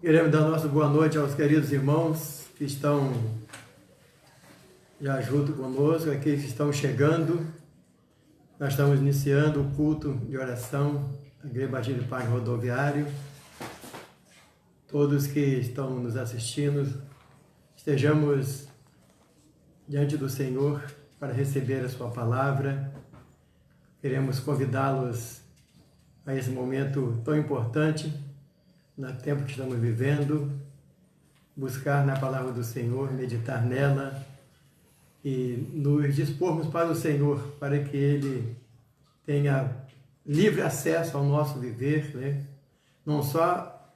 Queremos dar nossa boa noite aos queridos irmãos que estão já junto conosco, aqueles que estão chegando. Nós estamos iniciando o culto de oração da Igreja Batista de Paz Rodoviário. Todos que estão nos assistindo, estejamos diante do Senhor para receber a sua palavra. Queremos convidá-los a esse momento tão importante, no tempo que estamos vivendo, buscar na palavra do Senhor, meditar nela e nos dispormos para o Senhor, para que Ele tenha livre acesso ao nosso viver, né? Não só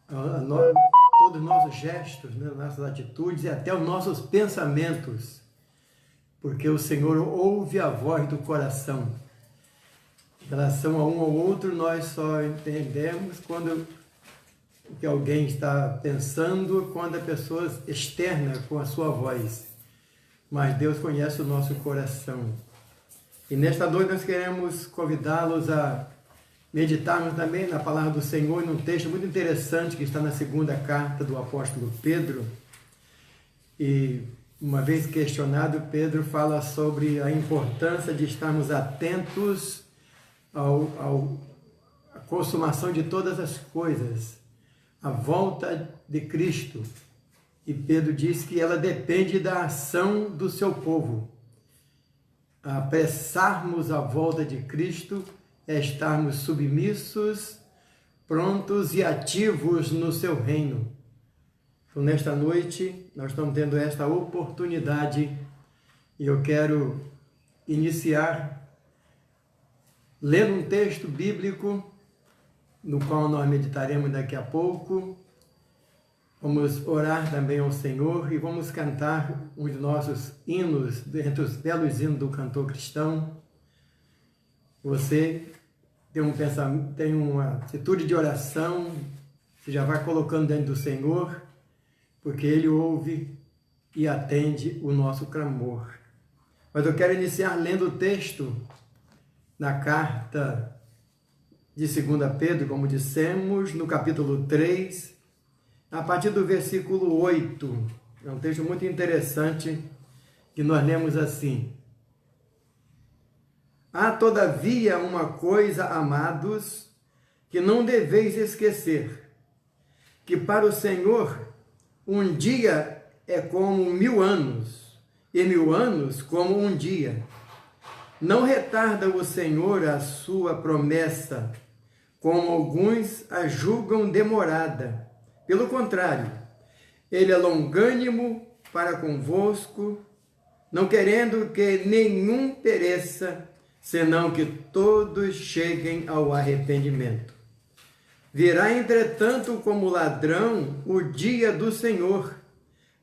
todos os nossos gestos, né? Nossas atitudes e até os nossos pensamentos, porque o Senhor ouve a voz do coração. Em relação a um ou outro, nós só entendemos quando o que alguém está pensando, quando a pessoa externa com a sua voz. Mas Deus conhece o nosso coração. E nesta noite nós queremos convidá-los a meditarmos também na palavra do Senhor, num texto muito interessante que está na segunda carta do apóstolo Pedro. E uma vez questionado, Pedro fala sobre a importância de estarmos atentos à consumação de todas as coisas, a volta de Cristo. E Pedro diz que ela depende da ação do seu povo. Apressarmos a volta de Cristo é estarmos submissos, prontos e ativos no seu reino. Então, nesta noite, nós estamos tendo esta oportunidade e eu quero iniciar lendo um texto bíblico no qual nós meditaremos daqui a pouco. Vamos orar também ao Senhor e vamos cantar um dos nossos hinos, entre os belos hinos do cantor cristão. Você tem uma atitude de oração, você já vai colocando dentro do Senhor, porque Ele ouve e atende o nosso clamor. Mas eu quero iniciar lendo o texto na carta de 2 Pedro, como dissemos, no capítulo 3, a partir do versículo 8. É um texto muito interessante, que nós lemos assim: Há todavia uma coisa, amados, que não deveis esquecer, que para o Senhor um dia é como 1000 anos, e 1000 anos como um dia. Não retarda o Senhor a sua promessa, como alguns a julgam demorada. Pelo contrário, Ele é longânimo para convosco, não querendo que nenhum pereça, senão que todos cheguem ao arrependimento. Virá, entretanto, como ladrão o dia do Senhor,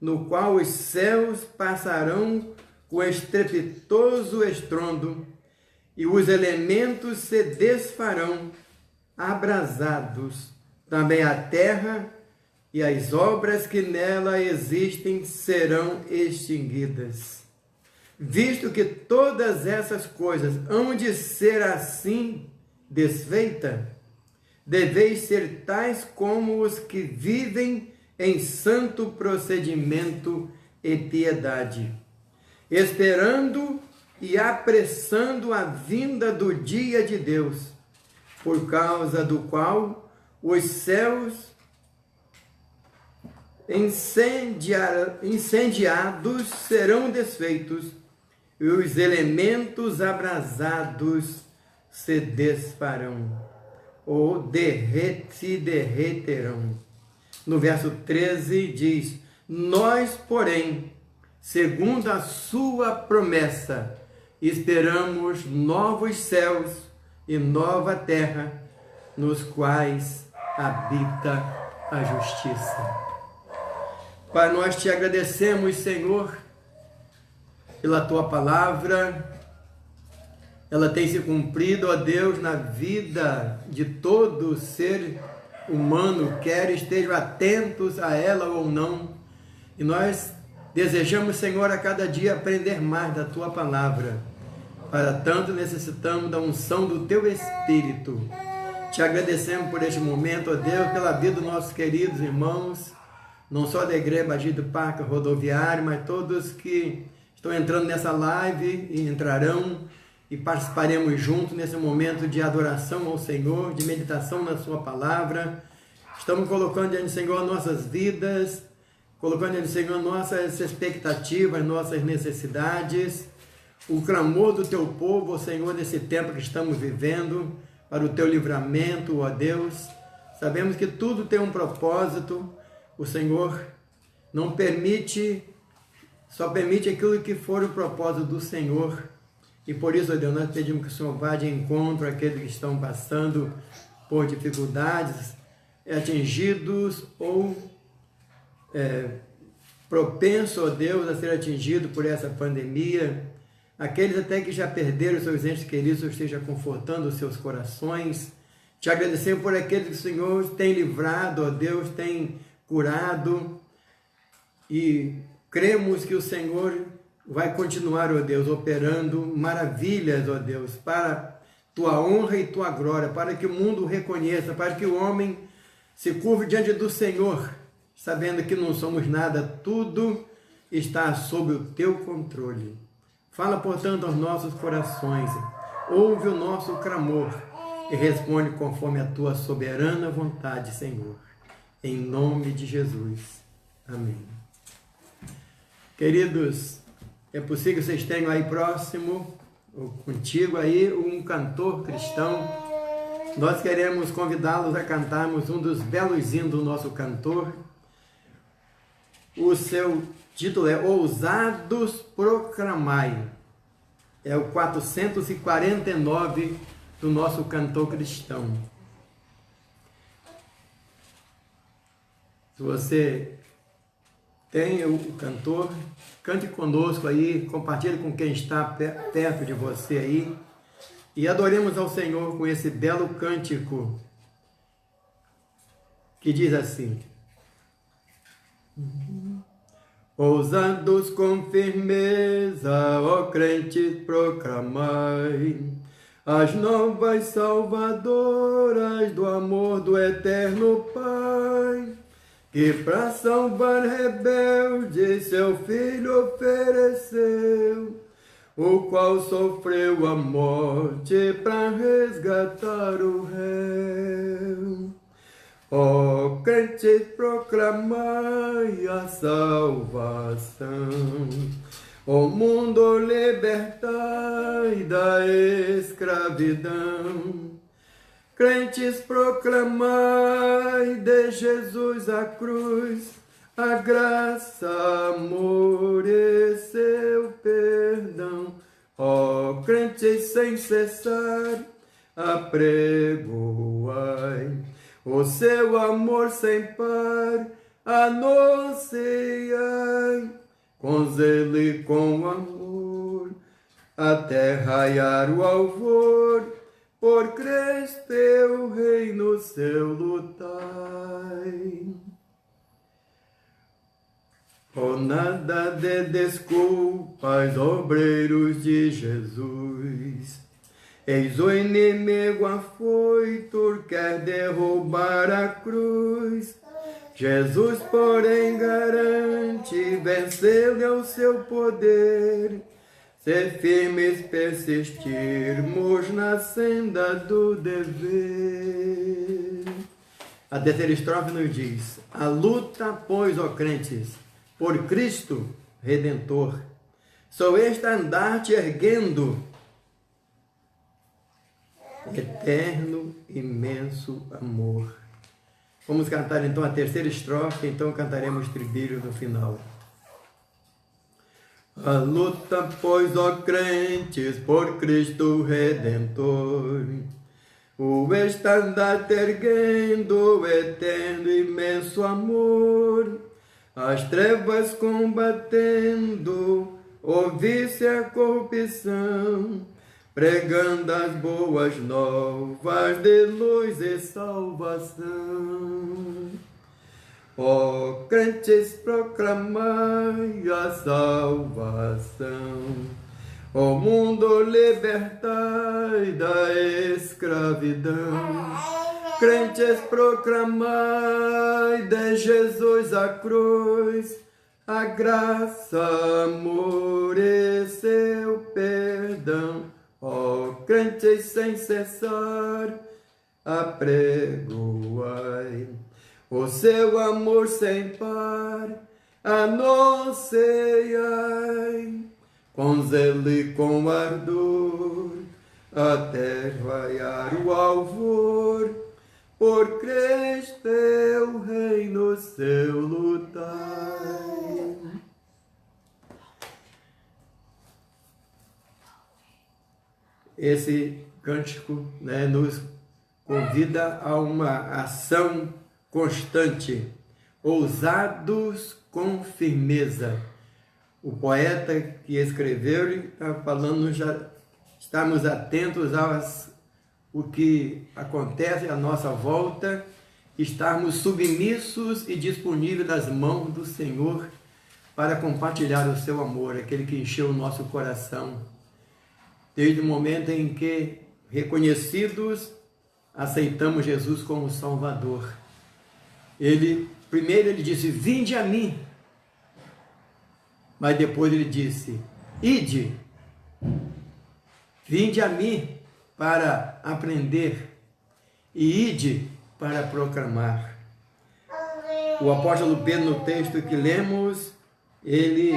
no qual os céus passarão com estrepitoso estrondo, e os elementos se desfarão, abrasados. Também a terra e as obras que nela existem serão extinguidas. Visto que todas essas coisas hão de ser assim desfeitas, deveis ser tais como os que vivem em santo procedimento e piedade, esperando e apressando a vinda do dia de Deus, por causa do qual os céus incendiados serão desfeitos, e os elementos abrasados se desfarão, ou se derreterão. No verso 13 diz: Nós, porém, segundo a sua promessa, esperamos novos céus e nova terra, nos quais habita a justiça. Pai, nós te agradecemos, Senhor, pela tua palavra. Ela tem se cumprido, ó Deus, na vida de todo ser humano, quer estejam atentos a ela ou não. E nós desejamos, Senhor, a cada dia aprender mais da tua palavra. Para tanto necessitamos da unção do teu Espírito. Te agradecemos por este momento, ó Deus, pela vida dos nossos queridos irmãos, não só da Igreja Bagir do Parque Rodoviário, mas todos que estão entrando nessa live e entrarão e participaremos juntos nesse momento de adoração ao Senhor, de meditação na Sua Palavra. Estamos colocando diante do Senhor nossas vidas, colocando diante do Senhor nossas expectativas, nossas necessidades, o clamor do Teu povo, ó Senhor, nesse tempo que estamos vivendo, para o Teu livramento, ó Deus. Sabemos que tudo tem um propósito, o Senhor não permite, só permite aquilo que for o propósito do Senhor. E por isso, ó Deus, nós pedimos que o Senhor vá de encontro àqueles que estão passando por dificuldades, atingidos ou propensos, ó Deus, a ser atingidos por essa pandemia. Aqueles até que já perderam seus entes queridos, o esteja confortando os seus corações. Te agradecemos por aqueles que o Senhor tem livrado, ó Deus, tem curado. E cremos que o Senhor vai continuar, ó Deus, operando maravilhas, ó Deus, para Tua honra e Tua glória, para que o mundo reconheça, para que o homem se curve diante do Senhor, sabendo que não somos nada, tudo está sob o Teu controle. Fala, portanto, aos nossos corações, ouve o nosso clamor e responde conforme a Tua soberana vontade, Senhor. Em nome de Jesus. Amém. Queridos, é possível que vocês tenham aí próximo, ou contigo aí, um cantor cristão. Nós queremos convidá-los a cantarmos um dos belos hinos do nosso cantor. O seu título é Ousados Proclamai. É o 449 do nosso cantor cristão. Se você tem o cantor, cante conosco aí, compartilhe com quem está perto de você aí. E adoremos ao Senhor com esse belo cântico que diz assim: ousados com firmeza, ó crentes, proclamai as novas salvadoras do amor do eterno Pai, que para salvar rebelde seu Filho ofereceu, o qual sofreu a morte para resgatar o réu. Ó crentes, proclamai a salvação, o mundo libertai da escravidão. Crentes, proclamai de Jesus a cruz, a graça, amor e seu perdão. Ó crentes, sem cessar, apregoai o seu amor sem par, anunciai com zelo e com amor, até raiar o alvor, por Cristo teu reino seu lutai. Oh, nada de desculpas, obreiros de Jesus, eis o inimigo afoito, quer derrubar a cruz. Jesus, porém, garante, venceu-lhe o seu poder, se firmes persistirmos na senda do dever. A terceira estrofe nos diz: a luta, pois, ó crentes, por Cristo Redentor, sou estandarte erguendo, eterno, imenso amor. Vamos cantar então a terceira estrofe, então cantaremos o estribilho no final. A luta, pois, ó crentes, por Cristo Redentor, o estandarte erguendo, eterno, imenso amor, as trevas combatendo, o vício e a corrupção, pregando as boas novas de luz e salvação. Ó crentes, proclamai a salvação, o mundo libertai da escravidão. Crentes, proclamai de Jesus a cruz, a graça, amor e seu perdão. Ó crentes, sem cessar, apregoai o seu amor sem par, anunciai com zelo e com ardor, até raiar o alvor, por Cristo teu reino seu lutai. Esse cântico, nos convida a uma ação constante, ousados com firmeza. O poeta que escreveu está falando, já estamos atentos o que acontece à nossa volta, estarmos submissos e disponíveis nas mãos do Senhor para compartilhar o seu amor, aquele que encheu o nosso coração. Desde o momento em que, reconhecidos, aceitamos Jesus como Salvador. Primeiro ele disse, vinde a mim. Mas depois ele disse, ide, vinde a mim para aprender e ide para proclamar. O apóstolo Pedro, no texto que lemos, ele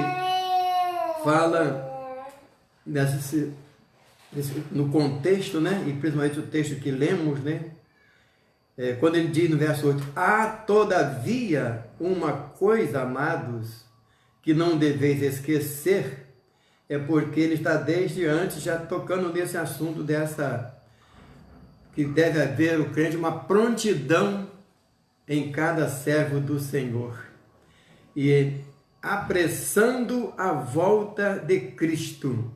fala no contexto, e principalmente o texto que lemos, quando ele diz no verso 8, há todavia uma coisa, amados, que não deveis esquecer, é porque ele está desde antes já tocando nesse assunto que deve haver o crente, uma prontidão em cada servo do Senhor. E apressando a volta de Cristo.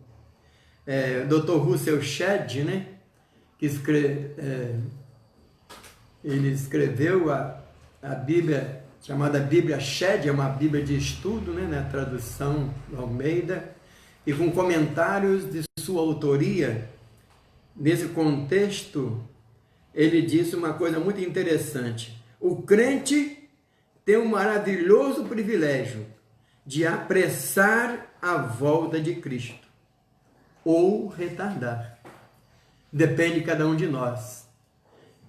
Dr. Russell Shedd, que ele escreveu a Bíblia, chamada Bíblia Shedd, é uma Bíblia de estudo, na tradução do Almeida, e com comentários de sua autoria. Nesse contexto, ele disse uma coisa muito interessante. O crente tem um maravilhoso privilégio de apressar a volta de Cristo, ou retardar. Depende de cada um de nós.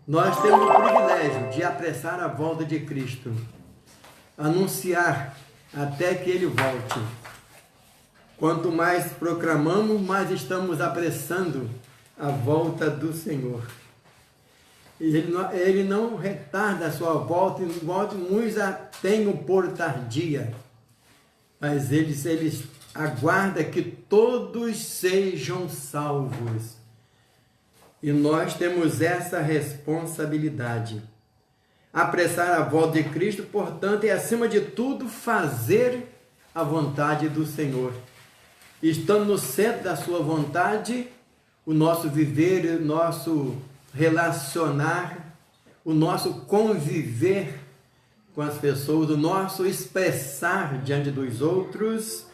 Nós temos o privilégio de apressar a volta de Cristo, anunciar até que Ele volte. Quanto mais proclamamos, mais estamos apressando a volta do Senhor. Ele não retarda a sua volta, muitos a tenham por tardia, mas eles aguarda que todos sejam salvos. E nós temos essa responsabilidade. Apressar a volta de Cristo, portanto, é acima de tudo fazer a vontade do Senhor. Estando no centro da sua vontade, o nosso viver, o nosso relacionar, o nosso conviver com as pessoas, o nosso expressar diante dos outros,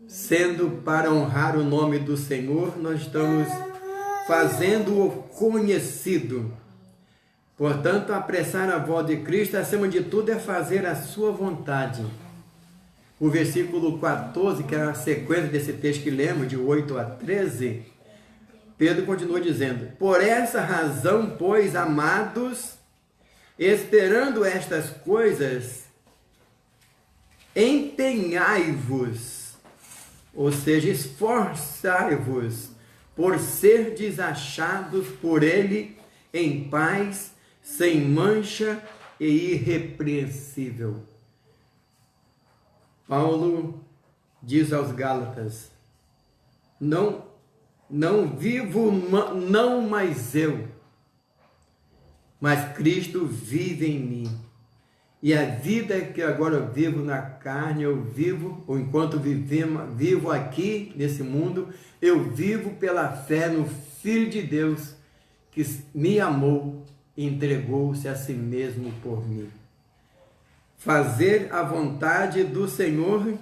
sendo para honrar o nome do Senhor, nós estamos fazendo-o conhecido. Portanto, apressar a volta de Cristo, acima de tudo, é fazer a sua vontade. O versículo 14, que é a sequência desse texto que lemos, de 8 a 13, Pedro continua dizendo, por essa razão, pois, amados, esperando estas coisas, empenhai-vos, ou seja, esforçai-vos por serdes achados por Ele em paz, sem mancha e irrepreensível. Paulo diz aos Gálatas, não vivo, não mais eu, mas Cristo vive em mim. E a vida que agora eu vivo na carne, eu vivo, ou enquanto vivo aqui nesse mundo, eu vivo pela fé no Filho de Deus, que me amou e entregou-se a si mesmo por mim. Fazer a vontade do Senhor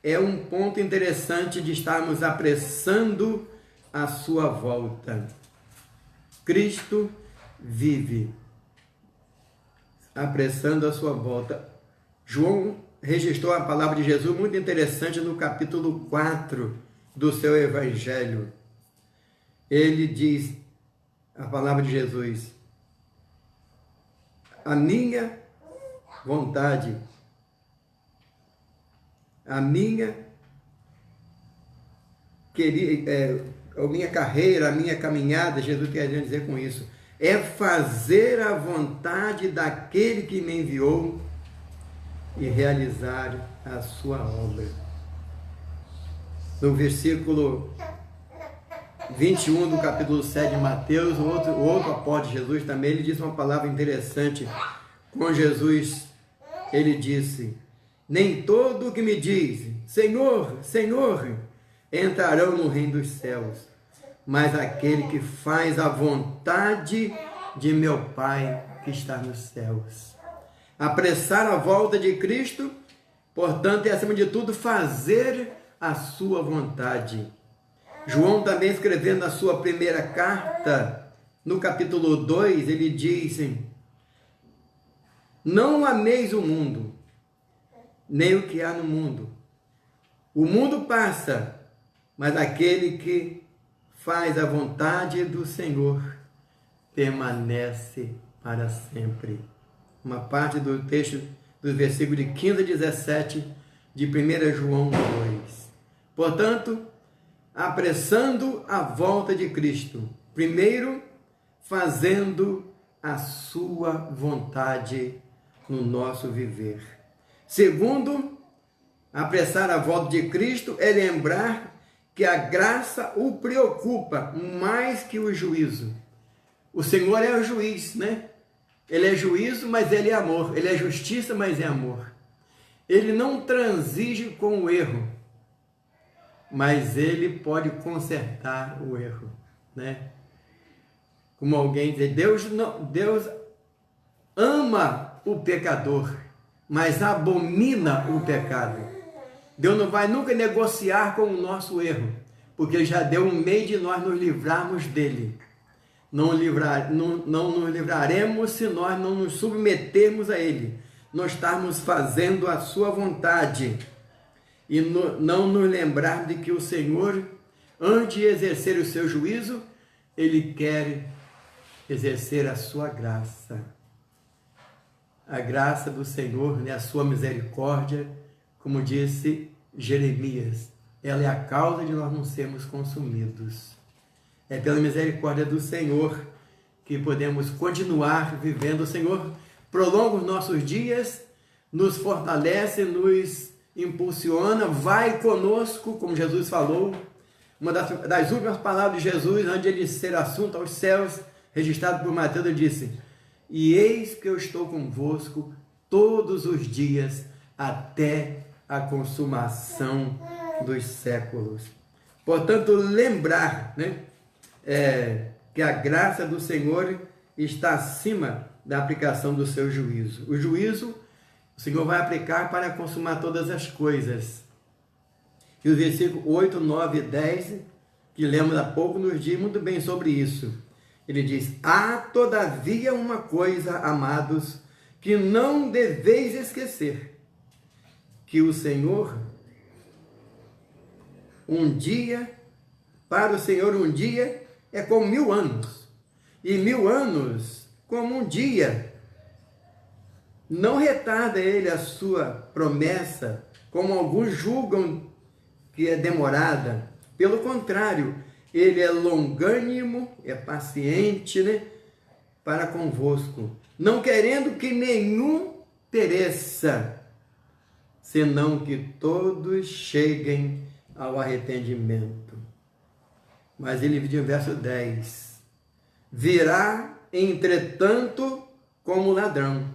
é um ponto interessante de estarmos apressando a sua volta. Cristo vive, apressando a sua volta. João registrou a palavra de Jesus muito interessante no capítulo 4 do seu evangelho. Ele diz, a palavra de Jesus: a minha vontade, a minha carreira, a minha caminhada, Jesus quer dizer com isso, é fazer a vontade daquele que me enviou e realizar a sua obra. No versículo 21 do capítulo 7 de Mateus, o outro apóstolo de Jesus também, ele diz uma palavra interessante. Com Jesus, ele disse: nem todo o que me diz, Senhor, Senhor, entrarão no reino dos céus, mas aquele que faz a vontade de meu Pai que está nos céus. Apressar a volta de Cristo, portanto, é acima de tudo fazer a sua vontade. João também, escrevendo na sua primeira carta, no capítulo 2, ele diz: não ameis o mundo, nem o que há no mundo. O mundo passa, mas aquele que faz a vontade do Senhor permanece para sempre. Uma parte do texto, dos versículos de 15 a 17 de 1 João 2. Portanto, apressando a volta de Cristo. Primeiro, fazendo a sua vontade no nosso viver. Segundo, apressar a volta de Cristo é lembrar que a graça o preocupa mais que o juízo. O Senhor é o juiz, né? Ele é juízo, mas ele é amor. Ele é justiça, mas é amor. Ele não transige com o erro, mas ele pode consertar o erro, né? Como alguém diz, Deus ama o pecador, mas abomina o pecado. Deus não vai nunca negociar com o nosso erro, porque Ele já deu um meio de nós nos livrarmos dele. Não nos livraremos se nós não nos submetermos a Ele, não estarmos fazendo a sua vontade e não nos lembrar de que o Senhor, antes de exercer o seu juízo, Ele quer exercer a sua graça. A graça do Senhor, né, a sua misericórdia, como disse Jeremias, ela é a causa de nós não sermos consumidos. É pela misericórdia do Senhor que podemos continuar vivendo. O Senhor prolonga os nossos dias, nos fortalece, nos impulsiona, vai conosco, como Jesus falou. Uma das últimas palavras de Jesus, antes de ele ser assunto aos céus, registrado por Mateus, ele disse: e eis que eu estou convosco todos os dias, até a consumação dos séculos. Portanto, lembrar, né, que a graça do Senhor está acima da aplicação do seu juízo. O juízo, o Senhor vai aplicar para consumar todas as coisas. E o versículo 8, 9 e 10, que lemos há pouco, nos diz muito bem sobre isso. Ele diz: há todavia uma coisa, amados, que não deveis esquecer, que o Senhor, para o Senhor um dia é como 1000 anos, e 1000 anos como um dia. Não retarda ele a sua promessa, como alguns julgam que é demorada. Pelo contrário, ele é longânimo, é paciente, né, para convosco, não querendo que nenhum pereça, senão que todos cheguem ao arrependimento. Mas ele diz no verso 10, virá, entretanto, como ladrão,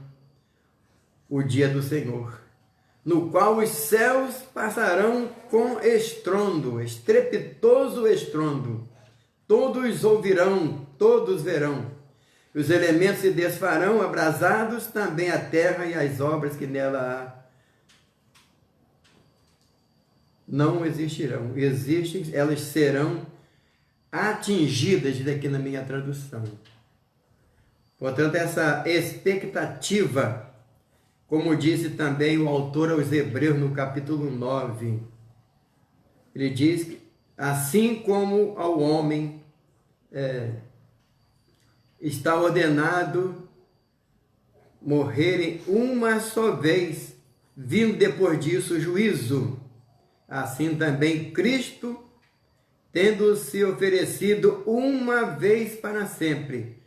o dia do Senhor, no qual os céus passarão com estrondo, estrepitoso estrondo. Todos ouvirão, todos verão. Os elementos se desfarão, abrasados, também a terra e as obras que nela há não existirão. Existem, elas serão atingidas, diz aqui na minha tradução. Portanto, essa expectativa, como disse também o autor aos Hebreus no capítulo 9, ele diz que assim como ao homem está ordenado morrerem uma só vez, vindo depois disso o juízo, assim também Cristo, tendo se oferecido uma vez para sempre,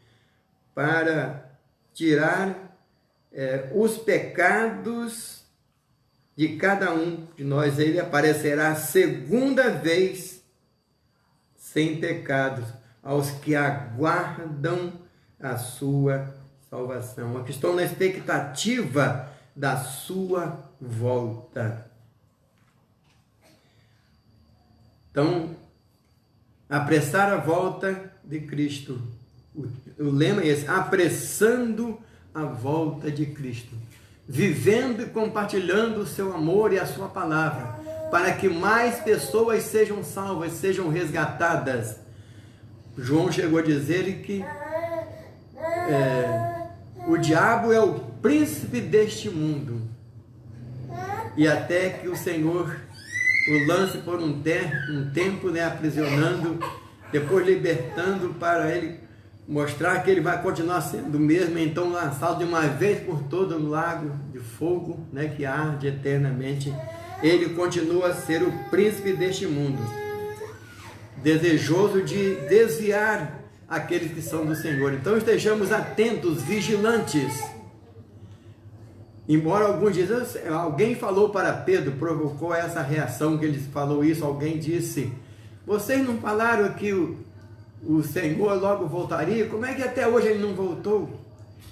para tirar os pecados de cada um de nós, ele aparecerá segunda vez sem pecados aos que aguardam a sua salvação, que estão na expectativa da sua volta. Então, apressar a volta de Cristo. O lema é esse: apressando a volta de Cristo. Vivendo e compartilhando o seu amor e a sua palavra, para que mais pessoas sejam salvas, sejam resgatadas. João chegou a dizer que o diabo é o príncipe deste mundo, e até que o Senhor o lance por um tempo, aprisionando, depois libertando, para ele mostrar que ele vai continuar sendo o mesmo, então lançado de uma vez por todas no lago de fogo, que arde eternamente. Ele continua a ser o príncipe deste mundo, desejoso de desviar aqueles que são do Senhor. Então estejamos atentos, vigilantes. Embora alguns dizem, alguém falou para Pedro, provocou essa reação que ele falou isso, alguém disse: vocês não falaram que o Senhor logo voltaria? Como é que até hoje ele não voltou?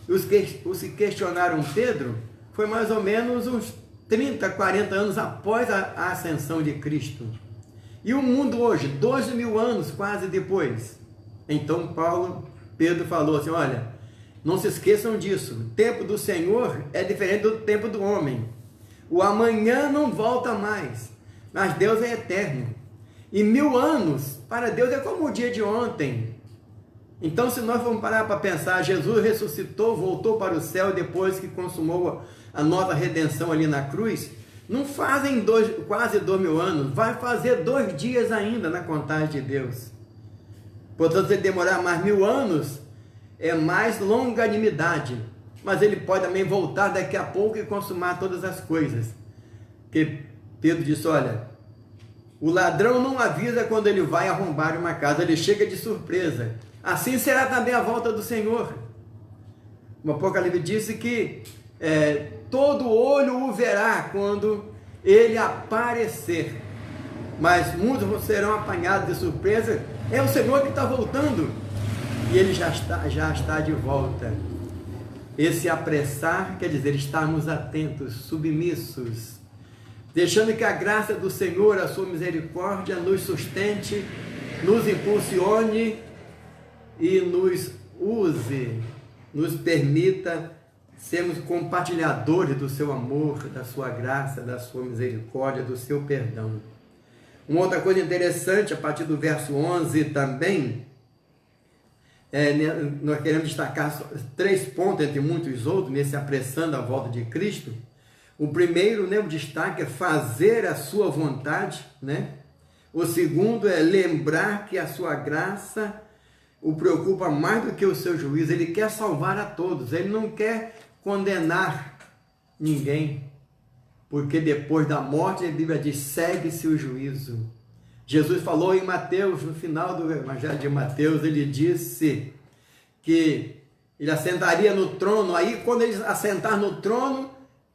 Os que questionaram Pedro foi mais ou menos uns 30, 40 anos após a ascensão de Cristo. E o mundo hoje, 12.000 anos quase depois. Então Pedro falou assim: olha, não se esqueçam disso, o tempo do Senhor é diferente do tempo do homem. O amanhã não volta mais, mas Deus é eterno. E 1000 anos para Deus é como o dia de ontem. Então, se nós vamos parar para pensar, Jesus ressuscitou, voltou para o céu depois que consumou a nova redenção ali na cruz. Não fazem quase 2000 anos, vai fazer 2 dias ainda na contagem de Deus. Portanto, se ele demorar mais 1000 anos, é mais longanimidade. Mas ele pode também voltar daqui a pouco e consumar todas as coisas. Porque Pedro disse: olha, o ladrão não avisa quando ele vai arrombar uma casa, ele chega de surpresa. Assim será também a volta do Senhor. O Apocalipse disse que todo olho o verá quando ele aparecer. Mas muitos serão apanhados de surpresa. É o Senhor que está voltando. E ele já está de volta. Esse apressar quer dizer estarmos atentos, submissos, deixando que a graça do Senhor, a sua misericórdia, nos sustente, nos impulsione e nos use, nos permita sermos compartilhadores do seu amor, da sua graça, da sua misericórdia, do seu perdão. Uma outra coisa interessante, a partir do verso 11 também, nós queremos destacar 3 pontos entre muitos outros, nesse apressando a volta de Cristo. O primeiro, o destaque é fazer a sua vontade, O segundo é lembrar que a sua graça o preocupa mais do que o seu juízo. Ele quer salvar a todos, ele não quer condenar ninguém, porque depois da morte, a Bíblia diz, segue-se o juízo. Jesus falou em Mateus, no final do Evangelho de Mateus, ele disse que ele assentaria no trono. Aí, quando ele assentar no trono,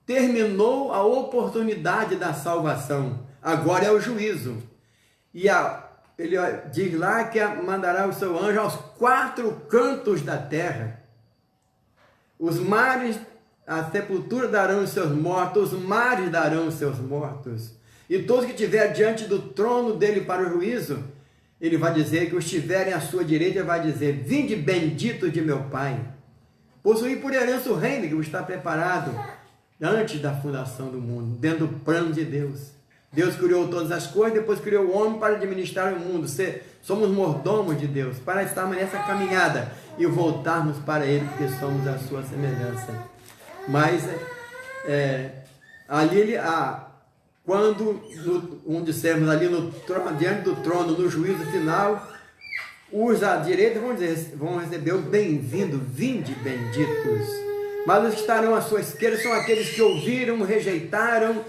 terminou a oportunidade da salvação. Agora é o juízo. E ele diz lá que mandará o seu anjo aos 4 cantos da terra. Os mares, a sepultura darão os seus mortos, os mares darão os seus mortos. E todos que estiverem diante do trono dele para o juízo, ele vai dizer que os que estiverem à sua direita, vai dizer: vinde bendito de meu Pai, possuí por herança o reino que está preparado antes da fundação do mundo, dentro do plano de Deus. Deus criou todas as coisas, depois criou o homem para administrar o mundo. Somos mordomos de Deus, para estarmos nessa caminhada e voltarmos para Ele, porque somos a sua semelhança. Mas ali, quando dissermos ali diante do trono, no juízo final, os à direita vão receber o bem-vindo, vinde benditos. Mas os que estarão à sua esquerda são aqueles que ouviram, rejeitaram,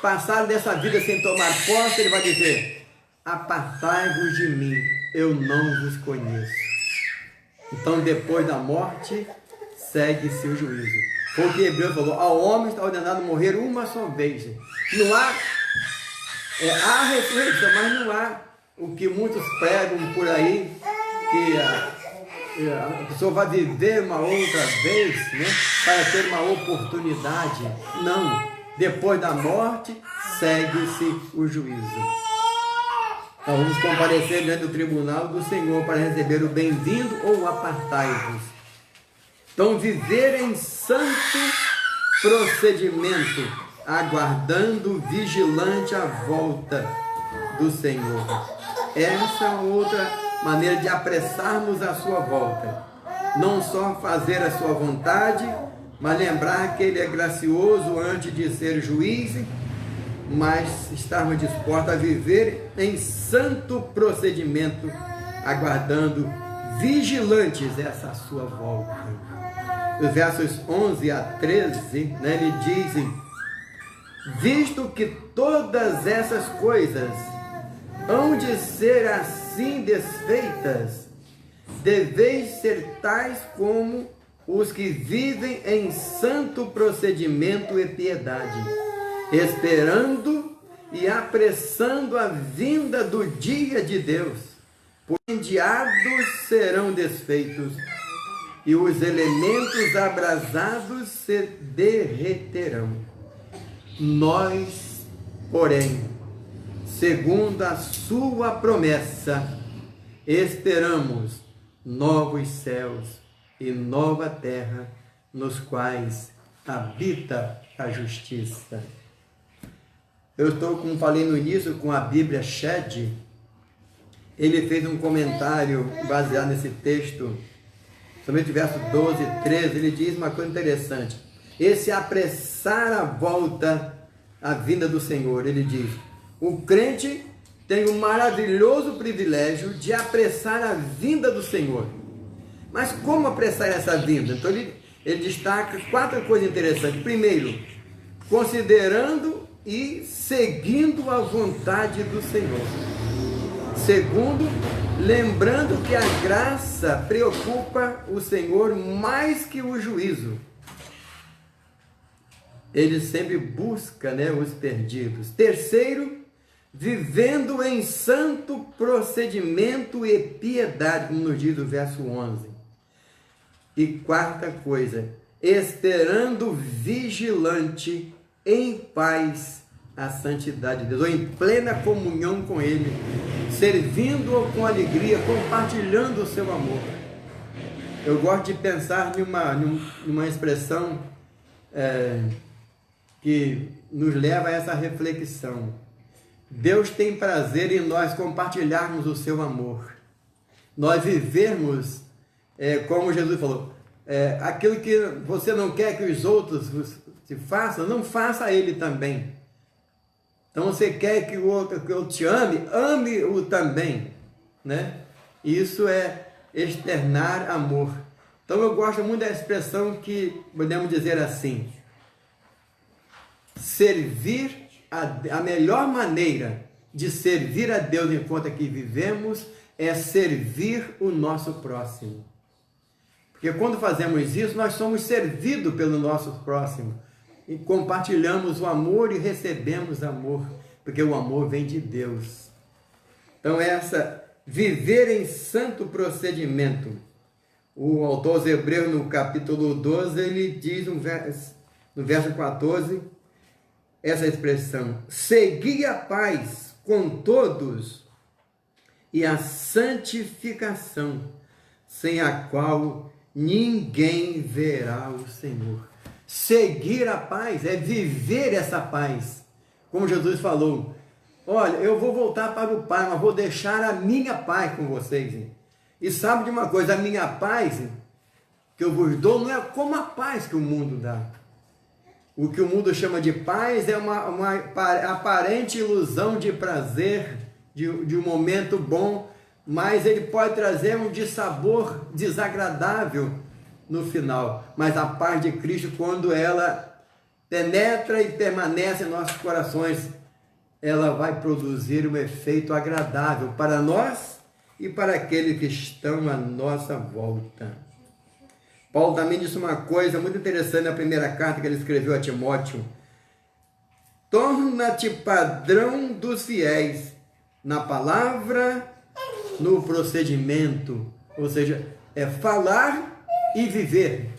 passaram dessa vida sem tomar posse. Ele vai dizer: apartai-vos de mim, eu não vos conheço. Então, depois da morte, segue-se o juízo. Foi o que Hebreus falou: ao homem está ordenado morrer uma só vez. Não há, há ressurreição, mas não há o que muitos pregam por aí, que a pessoa vai viver uma outra vez, né, para ter uma oportunidade. Não. Depois da morte, segue-se o juízo. Nós vamos comparecer diante do tribunal do Senhor para receber o bem-vindo ou apartai-vos. Então, viver em santo procedimento, aguardando vigilante a volta do Senhor. Essa é outra maneira de apressarmos a sua volta. Não só fazer a sua vontade, mas lembrar que Ele é gracioso antes de ser juiz, mas estarmos dispostos a viver em santo procedimento, aguardando vigilantes essa sua volta. Os versos 11 a 13, ele dizem: visto que todas essas coisas hão de ser assim desfeitas, deveis ser tais como os que vivem em santo procedimento e piedade, esperando e apressando a vinda do dia de Deus, pois os endiados serão desfeitos e os elementos abrasados se derreterão. Nós, porém, segundo a sua promessa, esperamos novos céus e nova terra, nos quais habita a justiça. Eu estou, como falei no início, com a Bíblia Shed. Ele fez um comentário baseado nesse texto, somente o verso 12 e 13, ele diz uma coisa interessante. Esse apressar a volta, a vinda do Senhor, ele diz: o crente tem o maravilhoso privilégio de apressar a vinda do Senhor. Mas como apressar essa vinda? Então ele destaca 4 coisas interessantes. Primeiro, considerando e seguindo a vontade do Senhor. Segundo, lembrando que a graça preocupa o Senhor mais que o juízo. Ele sempre busca, os perdidos. Terceiro, vivendo em santo procedimento e piedade, como nos diz o verso 11. E quarta coisa, esperando vigilante em paz a santidade de Deus, ou em plena comunhão com Ele, servindo-o com alegria, compartilhando o seu amor. Eu gosto de pensar numa expressão que nos leva a essa reflexão. Deus tem prazer em nós compartilharmos o seu amor, nós vivermos como Jesus falou, aquilo que você não quer que os outros te façam, não faça a ele também. Então você quer que o outro te ame, ame-o também, né? Isso é externar amor. Então eu gosto muito da expressão que podemos dizer assim: servir a melhor maneira de servir a Deus enquanto aqui vivemos é servir o nosso próximo. Porque quando fazemos isso, nós somos servidos pelo nosso próximo. E compartilhamos o amor e recebemos amor. Porque o amor vem de Deus. Então viver em santo procedimento. O autor aos Hebreus, no capítulo 12, ele diz no verso 14, essa expressão: segui a paz com todos e a santificação, sem a qual ninguém verá o Senhor. Seguir a paz é viver essa paz. Como Jesus falou, olha, eu vou voltar para o Pai, mas vou deixar a minha paz com vocês. E sabe de uma coisa, a minha paz que eu vos dou não é como a paz que o mundo dá. O que o mundo chama de paz é uma aparente ilusão de prazer, de um momento bom, mas ele pode trazer um dissabor desagradável no final. Mas a paz de Cristo, quando ela penetra e permanece em nossos corações, ela vai produzir um efeito agradável para nós e para aqueles que estão à nossa volta. Paulo também disse uma coisa muito interessante na primeira carta que ele escreveu a Timóteo. Torna-te padrão dos fiéis na palavra, no procedimento. Ou seja, é falar e viver.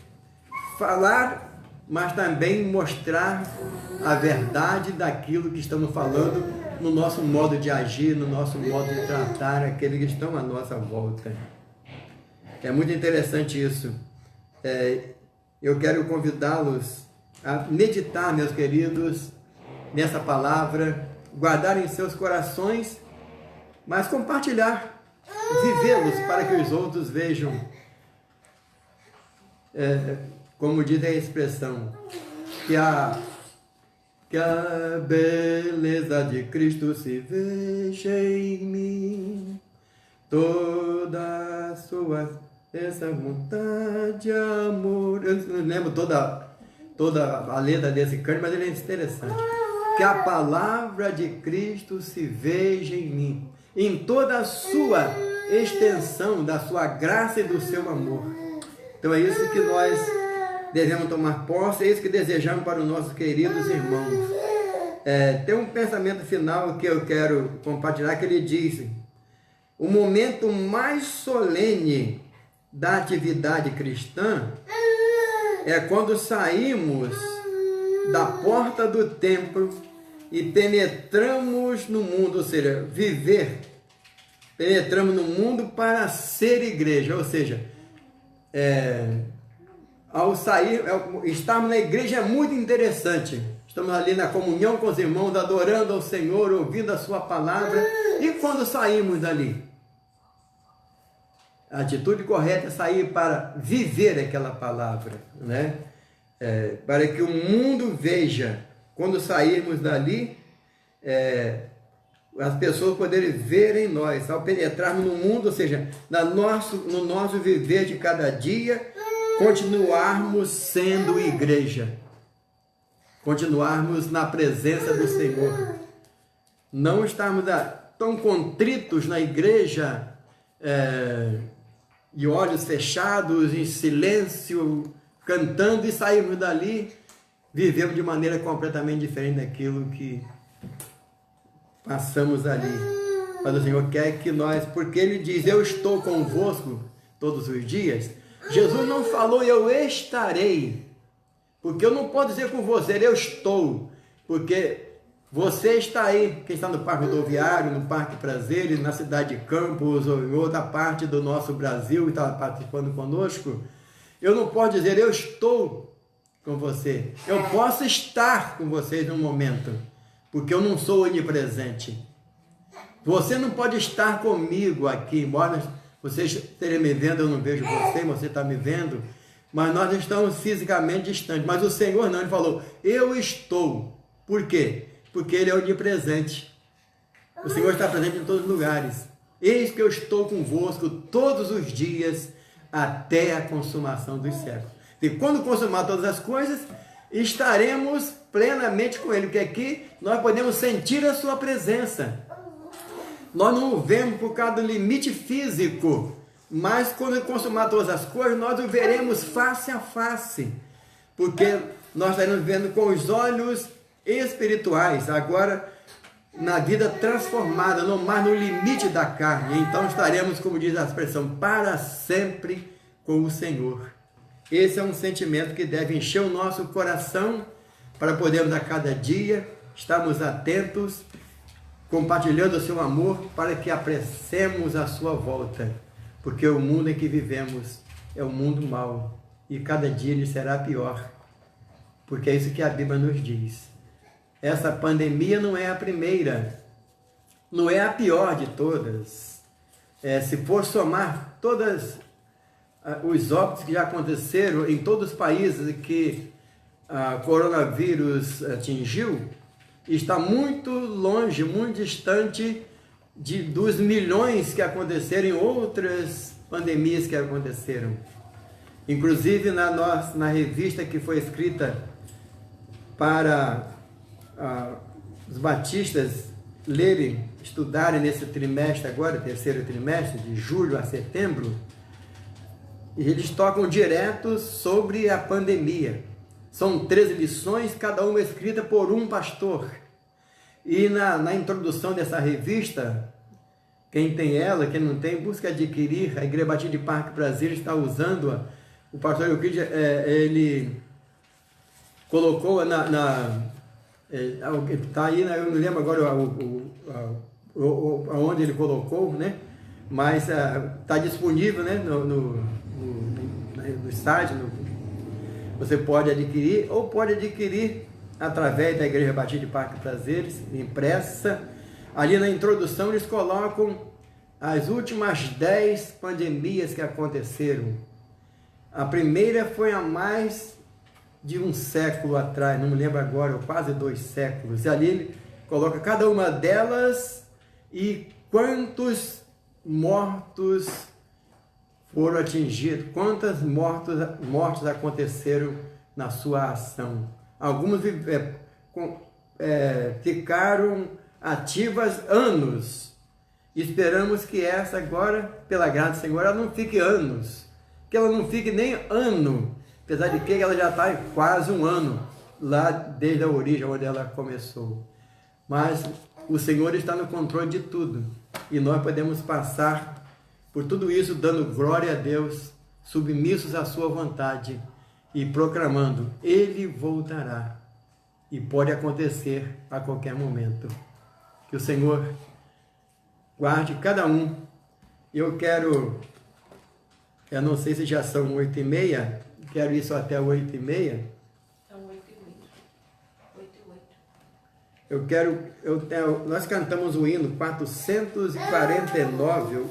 Falar, mas também mostrar a verdade daquilo que estamos falando no nosso modo de agir, no nosso modo de tratar aqueles que estão à nossa volta. É muito interessante isso. Eu quero convidá-los a meditar, meus queridos, nessa palavra, guardar em seus corações, mas compartilhar, vivê-los para que os outros vejam, como diz a expressão, que a beleza de Cristo se veja em mim, toda a sua essa vontade, amor. Eu não lembro toda a letra desse canto, mas ele é interessante. Que a palavra de Cristo se veja em mim, em toda a sua extensão, da sua graça e do seu amor. Então é isso que nós devemos tomar posse, é isso que desejamos para os nossos queridos irmãos. Tem um pensamento final que eu quero compartilhar, que ele diz: o momento mais solene da atividade cristã é quando saímos da porta do templo e penetramos no mundo, ou seja, penetramos no mundo para ser igreja, ou seja, ao sair, estarmos na igreja é muito interessante, estamos ali na comunhão com os irmãos, adorando ao Senhor, ouvindo a sua palavra, e quando saímos dali? A atitude correta é sair para viver aquela palavra, né? Para que o mundo veja, quando sairmos dali, as pessoas poderem ver em nós, ao penetrarmos no mundo, ou seja, no nosso viver de cada dia, continuarmos sendo igreja, continuarmos na presença do Senhor, não estarmos tão contritos na igreja, de olhos fechados, em silêncio, cantando, e sairmos dali, vivemos de maneira completamente diferente daquilo que passamos ali. Mas o Senhor quer que nós, porque Ele diz, eu estou convosco todos os dias. Jesus não falou, eu estarei, porque eu não posso dizer com você, eu estou, porque você está aí, quem está no Parque Rodoviário, no Parque Prazeres, na cidade de Campos, ou em outra parte do nosso Brasil, e está participando conosco, eu não posso dizer, eu estou com você. Eu posso estar com vocês num momento, porque eu não sou onipresente. Você não pode estar comigo aqui, embora vocês estejam me vendo, eu não vejo você está me vendo, mas nós estamos fisicamente distantes. Mas o Senhor não, Ele falou, eu estou. Por quê? Porque Ele é onipresente. O Senhor está presente em todos os lugares. Eis que eu estou convosco todos os dias até a consumação dos séculos. E quando consumar todas as coisas, estaremos plenamente com Ele, porque aqui nós podemos sentir a sua presença. Nós não o vemos por causa do limite físico, mas quando consumar todas as coisas, nós o veremos face a face, porque nós estaremos vendo com os olhos espirituais, agora na vida transformada, não mais no limite da carne. Então estaremos, como diz a expressão, para sempre com o Senhor. Esse é um sentimento que deve encher o nosso coração para podermos a cada dia estarmos atentos, compartilhando o seu amor para que apressemos a sua volta, porque o mundo em que vivemos é um mundo mau e cada dia ele será pior, porque é isso que a Bíblia nos diz. Essa pandemia não é a primeira, não é a pior de todas. Se for somar todos os óbitos que já aconteceram em todos os países que o coronavírus atingiu, está muito longe, muito distante dos milhões que aconteceram em outras pandemias que aconteceram. Inclusive na revista que foi escrita para os batistas lerem, estudarem nesse trimestre agora, terceiro trimestre, de julho a setembro, e eles tocam direto sobre a pandemia. São 13 lições, cada uma escrita por um pastor. E na introdução dessa revista, quem tem ela, quem não tem, busca adquirir. A Igreja Batista de Parque Brasil está usando-a. O pastor Euclides, ele colocou está aí, eu não lembro agora aonde ele colocou, né? Mas está disponível, né? no site, você pode adquirir, ou pode adquirir através da Igreja Batista de Parque Prazeres, impressa. Ali na introdução eles colocam as últimas 10 pandemias que aconteceram. A primeira foi há mais de um século atrás, não me lembro agora, quase 2 séculos. E ali ele coloca cada uma delas e quantos mortos foram atingidos, quantas mortes aconteceram na sua ação. Algumas ficaram ativas anos. Esperamos que essa agora, pela graça do Senhor, ela não fique anos, que ela não fique nem ano, apesar de que ela já está quase um ano lá desde a origem onde ela começou. Mas o Senhor está no controle de tudo e nós podemos passar por tudo isso dando glória a Deus, submissos à sua vontade e proclamando: Ele voltará. E pode acontecer a qualquer momento. Que o Senhor guarde cada um. Eu não sei se já são 8h30, quero isso até 8h30. São 8h08. Nós cantamos o hino 449.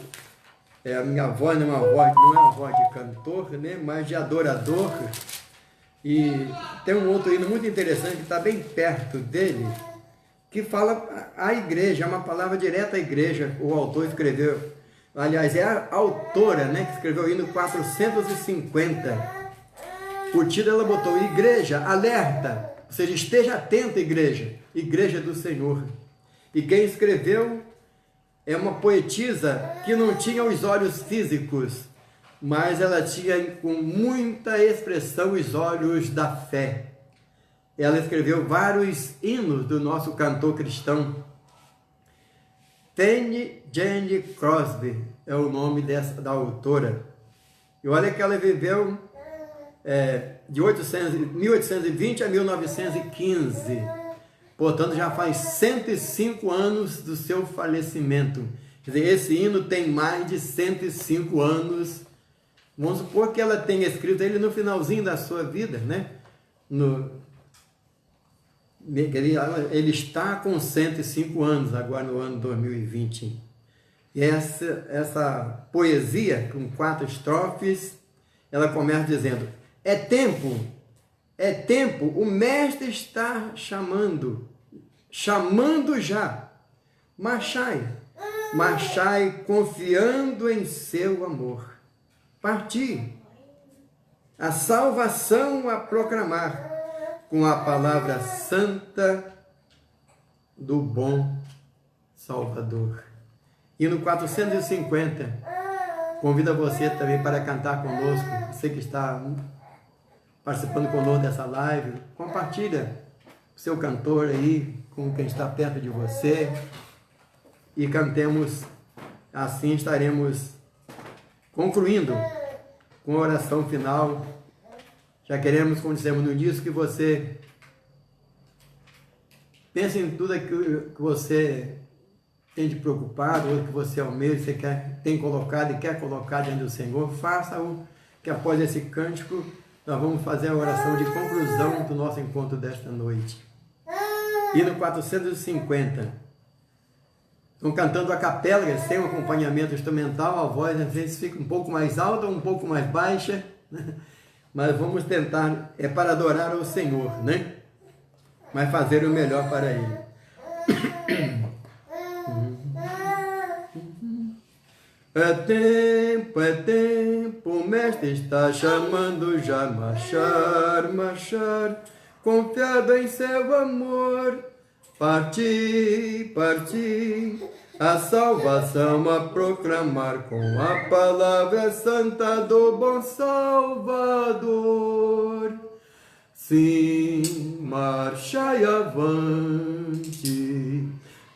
A minha voz não é uma voz de cantor, né, mas de adorador. E tem um outro hino muito interessante que está bem perto dele, que fala a igreja, é uma palavra direta à igreja. O autor escreveu, aliás, é a autora, né, que escreveu o hino 450. Por título ela botou: Igreja, alerta, ou seja, esteja atenta, igreja do Senhor. E quem escreveu é uma poetisa que não tinha os olhos físicos, mas ela tinha com muita expressão os olhos da fé. Ela escreveu vários hinos do nosso cantor cristão. Fanny Jane Crosby é o nome da autora. E olha que ela viveu de 1820 a 1915. Portanto, já faz 105 anos do seu falecimento. Quer dizer, esse hino tem mais de 105 anos. Vamos supor que ela tenha escrito ele no finalzinho da sua vida, né? Ele está com 105 anos agora no ano 2020. E essa poesia, com 4 estrofes, ela começa dizendo: é tempo, o mestre está chamando já. Marchai confiando em seu amor. Parti, a salvação a proclamar, com a palavra santa do bom Salvador. E no 450, convido você também para cantar conosco. Você que está participando conosco dessa live, compartilha o seu cantor aí com quem está perto de você e cantemos. Assim estaremos concluindo com a oração final. Já queremos, como dissemos no início, que você pense em tudo aquilo que você tem de preocupado, ou que você almeja, você tem colocado e quer colocar diante do Senhor. Faça-o, que após esse cântico nós vamos fazer a oração de conclusão do nosso encontro desta noite. E no 450, estão cantando a capela, eles têm um acompanhamento instrumental, a voz às vezes fica um pouco mais alta, um pouco mais baixa, né? Mas vamos tentar, é para adorar ao Senhor, né? Mas fazer o melhor para Ele. É tempo, o mestre está chamando já, marchar, marchar, confiado em seu amor, partir, partir, a salvação a proclamar com a palavra santa do bom Salvador. Sim, marchai avante,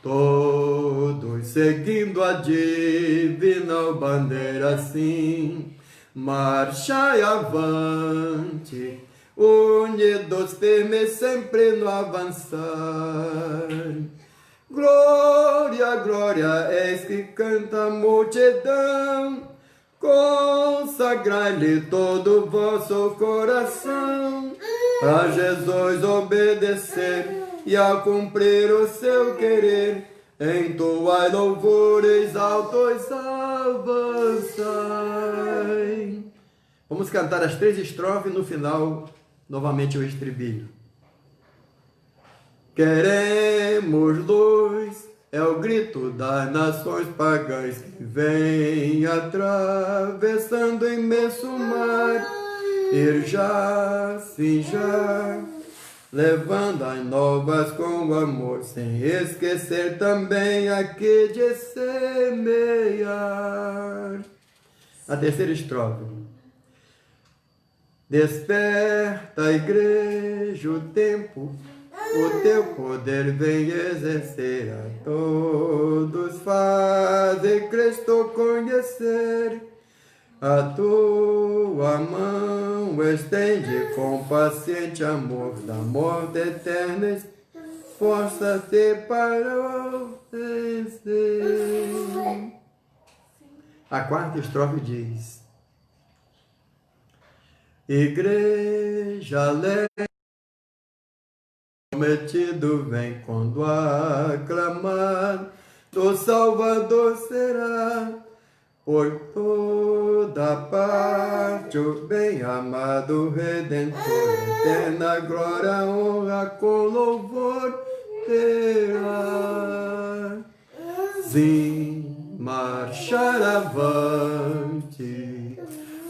todos seguindo a divina bandeira, sim, marchai avante, unidos firmes sempre no avançar. Glória, glória, eis que canta a multidão, consagrai-lhe todo o vosso coração, a Jesus obedecer e a cumprir o seu querer, entoai louvores altos, avançai. Vamos cantar as 3 estrofes, no final, novamente o estribilho. Queremos luz, é o grito das nações pagãs que vem atravessando o imenso mar, ir já, sim já, levando as novas com amor, sem esquecer também aqui de semear. A terceira estrofe. Desperta, igreja, o tempo, o teu poder vem exercer, a todos faze Cristo conhecer. A tua mão estende com paciente amor, da morte eterna esforça-te para vencer. A quarta estrofe diz: Igreja alegre, prometido vem quando aclamar, do Salvador será por toda parte o bem-amado Redentor, eterna glória, honra com louvor terá. Sim, marchar avante,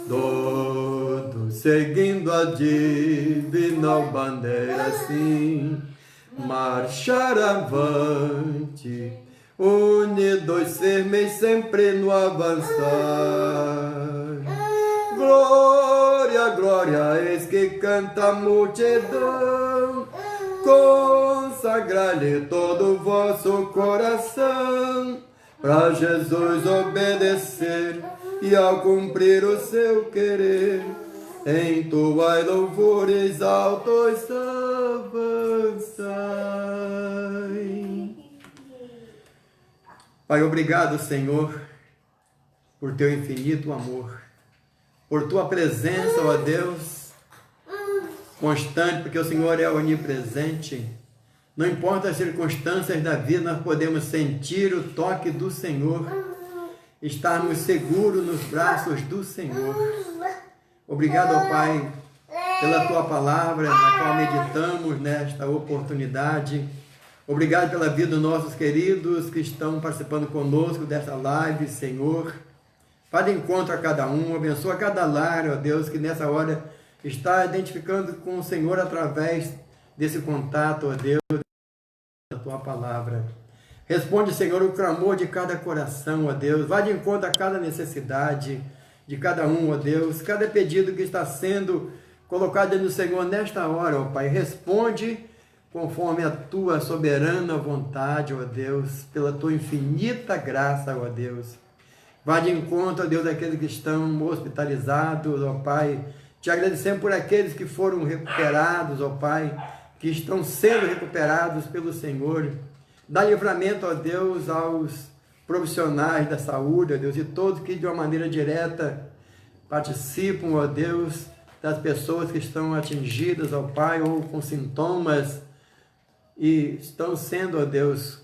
todos seguindo a divina bandeira, sim, marchar avante, unidos firmes sempre no avançar. Glória, glória, eis que canta a multidão, consagrai-lhe todo o vosso coração, para Jesus obedecer e ao cumprir o seu querer, entoai louvores altos, avançai. Pai, obrigado, Senhor, por teu infinito amor, por tua presença, ó Deus, constante, porque o Senhor é onipresente. Não importa as circunstâncias da vida, nós podemos sentir o toque do Senhor, estarmos seguros nos braços do Senhor. Obrigado, ó Pai, pela tua palavra, na qual meditamos nesta oportunidade. Obrigado pela vida dos nossos queridos que estão participando conosco dessa live, Senhor. Vá de encontro a cada um, abençoa cada lar, ó Deus, que nessa hora está identificando com o Senhor através desse contato, ó Deus, da tua palavra. Responde, Senhor, o clamor de cada coração, ó Deus. Vá de encontro a cada necessidade de cada um, ó Deus. Cada pedido que está sendo colocado diante do Senhor nesta hora, ó Pai. Responde conforme a tua soberana vontade, ó Deus, pela tua infinita graça, ó Deus. Vá de encontro, ó Deus, àqueles que estão hospitalizados, ó Pai. Te agradecemos por aqueles que foram recuperados, ó Pai, que estão sendo recuperados pelo Senhor. Dá livramento, ó Deus, aos profissionais da saúde, ó Deus, e todos que de uma maneira direta participam, ó Deus, das pessoas que estão atingidas, ó Pai, ou com sintomas, e estão sendo, ó Deus,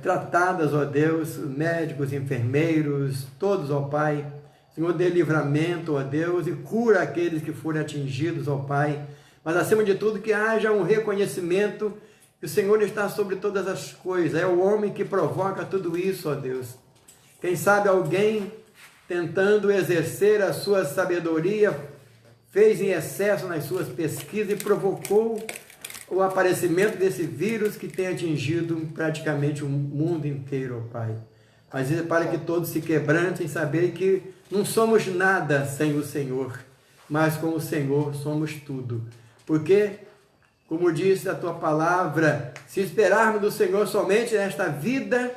tratadas, ó Deus, médicos, enfermeiros, todos, ó Pai. Senhor, dê livramento, ó Deus, e cura aqueles que forem atingidos, ó Pai. Mas, acima de tudo, que haja um reconhecimento que o Senhor está sobre todas as coisas. É o homem que provoca tudo isso, ó Deus. Quem sabe alguém, tentando exercer a sua sabedoria, fez em excesso nas suas pesquisas e provocou o aparecimento desse vírus que tem atingido praticamente o mundo inteiro, ó Pai. Mas é para que todos se quebrantem, saberem que não somos nada sem o Senhor, mas com o Senhor somos tudo. Porque, como disse a tua palavra, se esperarmos do Senhor somente nesta vida,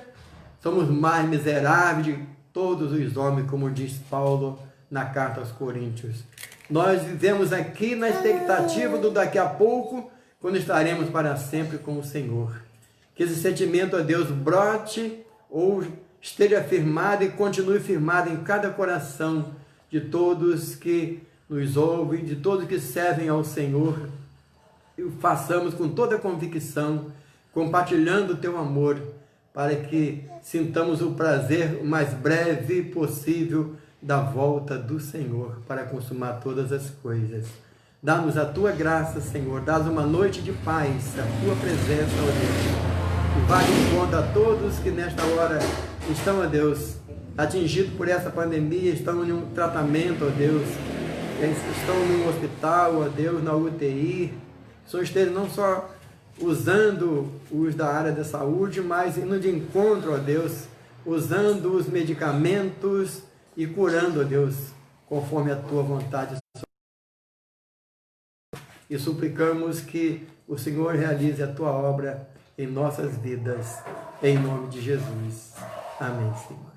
somos mais miseráveis de todos os homens, como diz Paulo na carta aos Coríntios. Nós vivemos aqui na expectativa do daqui a pouco, quando estaremos para sempre com o Senhor. Que esse sentimento a Deus brote ou esteja firmado e continue firmado em cada coração de todos que nos ouvem, de todos que servem ao Senhor. E o façamos com toda a convicção, compartilhando o teu amor, para que sintamos o prazer o mais breve possível da volta do Senhor, para consumar todas as coisas. Dá-nos a tua graça, Senhor, dá-nos uma noite de paz, a tua presença, ó Deus. E vai em conta a todos que nesta hora estão, ó Deus, atingidos por essa pandemia, estão em um tratamento, ó Deus, estão no hospital, ó Deus, na UTI, só estejam não só usando os da área da saúde, mas indo de encontro, ó Deus, usando os medicamentos e curando, ó Deus, conforme a tua vontade. E suplicamos que o Senhor realize a tua obra em nossas vidas, em nome de Jesus. Amém, Senhor.